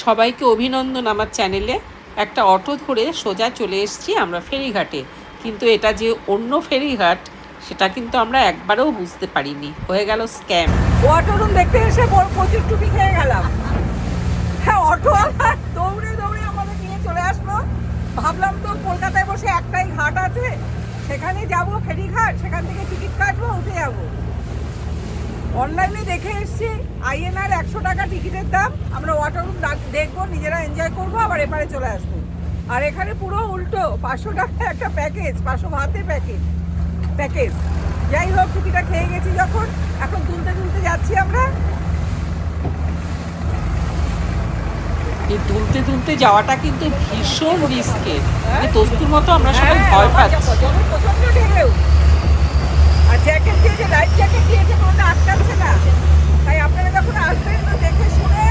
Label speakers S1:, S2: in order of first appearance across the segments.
S1: সবাইকে অভিনন্দন আমার চ্যানেলে। একটা অটো ধরে সোজা চলে এসেছি আমরা ফেরিঘাটে, কিন্তু এটা যে অন্য ফেরিঘাট সেটা কিন্তু আমরা একবারও বুঝতে পারিনি, হয়ে গেল স্ক্যাম।
S2: অটো রুম দেখতে এসে প্রচুর টুপি খেয়ে গেলাম। হ্যাঁ, অটো দৌড়ে দৌড়ে আমাদের নিয়ে চলে আসলো। ভাবলাম তো কলকাতায় বসে একটাই ঘাট আছে, সেখানে যাব ফেরিঘাট, সেখান থেকে টিকিট কাটবো, উঠে যাবো। অনলাইনে দেখে এসেছি INR 100 টাকা টিকিটের দাম। আমরা অটো রুম দেখবো, নিজেরা এনজয় করবো, আবার এপারে চলে আসবো। আর এখানে পুরো উল্টো, 500 টাকা একটা প্যাকেজ, 500 ভাতে প্যাকেজ। যাই হোক, টুকিটা খেয়ে গেছি যখন, এখন তুলতে তুলতে যাচ্ছি আমরা।
S1: এই তুলতে তুলতে যাওয়াটা কিন্তু ভীষণ রিস্কের। দোস্তুর মতো আমরা সবাই ভয় পাচ্ছি।
S2: প্রচন্ড ঢেউ, আর জ্যাকেট দিয়েছে, লাইফ জ্যাকেট দিয়েছে, কোনোটা আটকাচ্ছে না। তাই আপনারা যখন আসবেন তো দেখে শুনে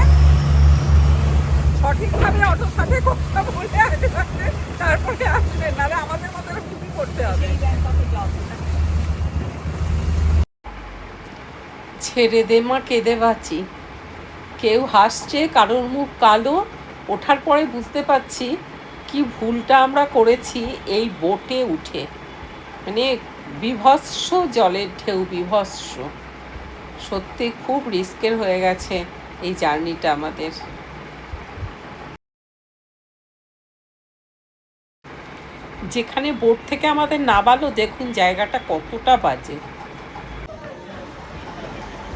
S2: সঠিকভাবে অটোর সাথে কথা বলে আসবেন, তারপরে আসবেন, নাহলে আমাদের মতো খুবই করতে হবে।
S1: ছেড়ে দে মা কেঁদে বাঁচি। কেউ হাসছে, কারোর মুখ কালো। ওঠার পরে বুঝতে পারছি কি ভুলটা আমরা করেছি এই বোটে উঠে। মানে বিভৎস জলের ঢেউ, বিভৎস। সত্যি খুব রিস্কের হয়ে গেছে এই জার্নিটা আমাদের। যেখানে বোট থেকে আমাদের নামালো, দেখুন জায়গাটা কতটা বাজে।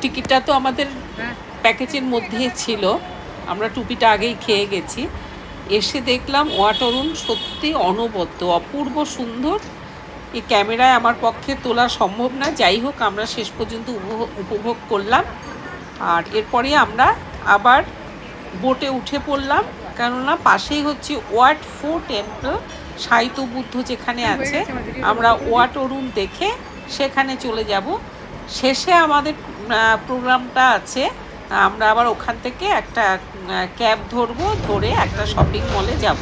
S1: টিকিটটা তো আমাদের প্যাকেজের মধ্যে ছিল, আমরা টুপিটা আগেই খেয়ে গেছি। এসে দেখলাম ওয়াটারুন সত্যি অনবদ্য, অপূর্ব সুন্দর। এই ক্যামেরায় আমার পক্ষে তোলা সম্ভব না, যাই হোক আমরা শেষ পর্যন্ত উপভোগ করলাম। আর এরপরে আমরা আবার বোটে উঠে পড়লাম, কেননা পাশেই হচ্ছে ওয়াট ফো টেম্পল, সাইতো বুদ্ধ যেখানে আছে। আমরা ওয়াটারুন দেখে সেখানে চলে যাব। শেষে আমাদের প্রোগ্রামটা আছে, আমরা আবার ওখান থেকে একটা ক্যাব ধরবো, ধরে একটা শপিং মলে যাব।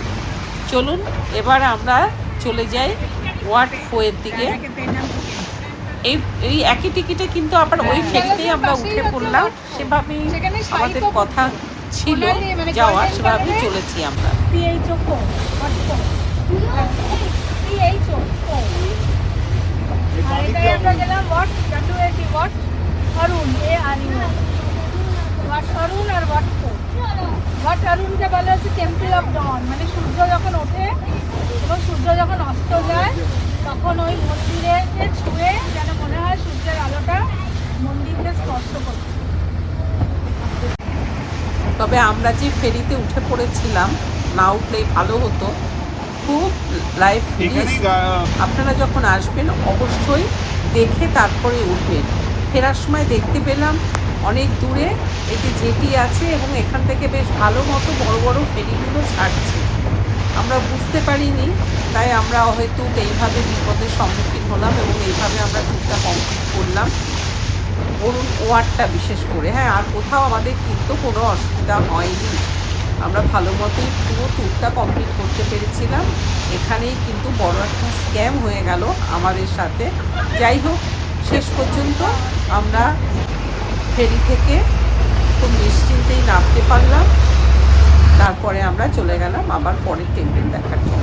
S1: চলুন এবার আমরা চলে যাই ওয়াট ফোয়ের দিকে। এই একই টিকিটে কিন্তু আবার ওই ফেরিতেই আমরা উঠে পড়লাম। সেভাবেই আমাদের কথা ছিল যাওয়া, সেভাবেই চলেছি আমরা।
S3: অরুণকে বলা হচ্ছে টেম্পল অফ ডন, মানে সূর্য যখন ওঠে এবং সূর্য যখন অস্ত যায় তখন ওই মন্দিরে ছুঁয়ে যেন মনে হয় সূর্যের আলোটা মন্দিরকে স্পর্শ করছে।
S1: তবে আমরা যে ফেরিতে উঠে পড়েছিলাম, না উঠলেই ভালো হতো, খুব লাইফ রিস্ক। আপনারা যখন আসবেন অবশ্যই দেখে তারপরে উঠবেন। ফেরার সময় দেখতে পেলাম অনেক দূরে একটি জেটি আছে এবং এখান থেকে বেশ ভালো মতো বড় বড় ফেরিগুলো ছাড়ছে। আমরা বুঝতে পারিনি, তাই আমরা হয়তো এইভাবে বিপদের সম্মুখীন হলাম এবং এইভাবে আমরা ট্যুরটা কমপ্লিট করলাম। অরুণ ওয়ার্ডটা বিশেষ করে, হ্যাঁ, আর কোথাও আমাদের কিন্তু কোনো অসুবিধা হয়নি। আমরা ভালো মতোই পুরো ট্যুরটা কমপ্লিট করতে পেরেছিলাম। এখানেই কিন্তু বড় একটা স্ক্যাম হয়ে গেল আমাদের সাথে। যাই হোক, শেষ পর্যন্ত আমরা ফেরি থেকে খুব নিশ্চিন্তেই নামতে পারলাম। তারপরে আমরা চলে গেলাম আবার পরের টেম্পল দেখার জন্য।